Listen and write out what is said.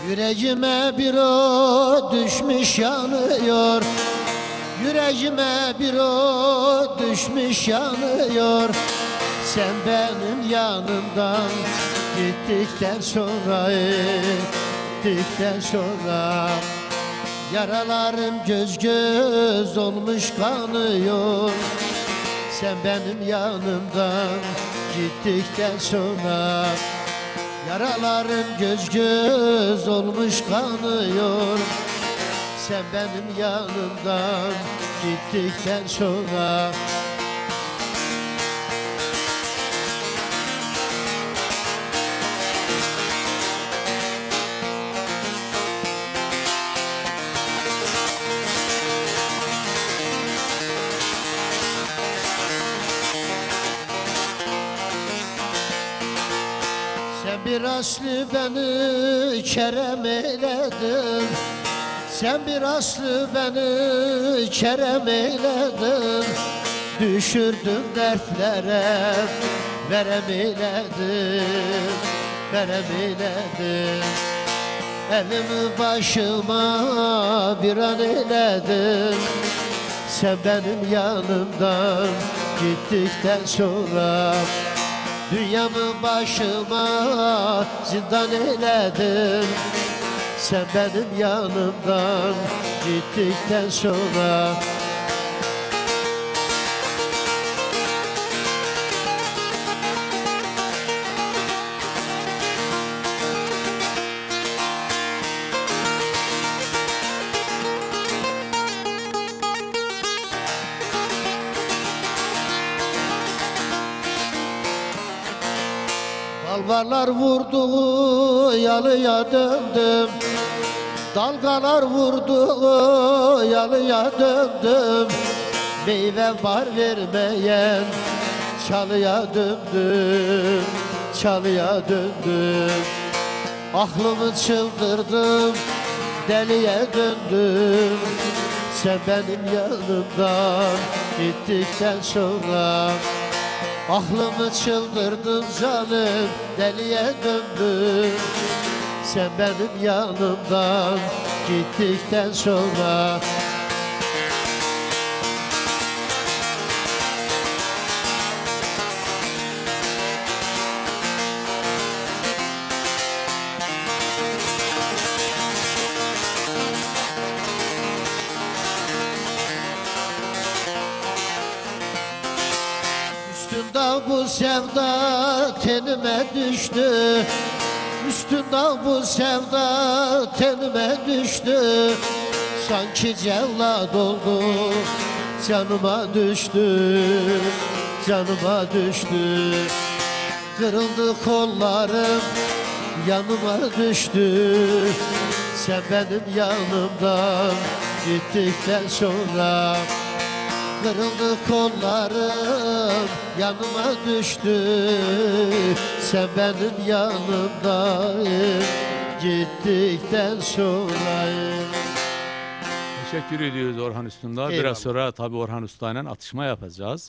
Yüreğime bir o düşmüş yanıyor. Yüreğime bir o düşmüş yanıyor. Sen benim yanımdan gittikten sonra, gittikten sonra yaralarım göz göz olmuş kanıyor. Sen benim yanımdan gittikten sonra yaralarım göz göz olmuş kanıyor. Sen benim yanımdan gittikten sonra sen bir aslı beni kerem eyledin. Sen bir aslı beni kerem eyledin. Düşürdün dertlere verem eyledin, verem eyledin. Elimi başıma bir an eyledin. Sen benim yanımdan gittikten sonra dünyamı başıma zindan eyledin. Sen benim yanımdan gittikten sonra dalgalar vurdu yalıya döndüm. Dalgalar vurdu yalıya döndüm. Meyve var vermeyen çalıya döndüm, çalıya döndüm. Aklımı çıldırdım, deliye döndüm. Sen benim yanımdan gittikten sonra aklımı çıldırdım canım, deliye döndüm. Sen benim yanımdan gittikten sonra üstünde bu sevda tenime düştü. Üstünden bu sevda tenime düştü. Sanki cellat oldu canıma düştü, canıma düştü. Kırıldı kollarım yanıma düştü. Sen benim yanımdan gittikten sonra kırıldı kollarım yanıma düştü. Sen benim yanımdayım gittikten sonra. Teşekkür ediyoruz Orhan Üstündağ. Eyvallah. Biraz sonra tabii Orhan Usta'yla atışma yapacağız.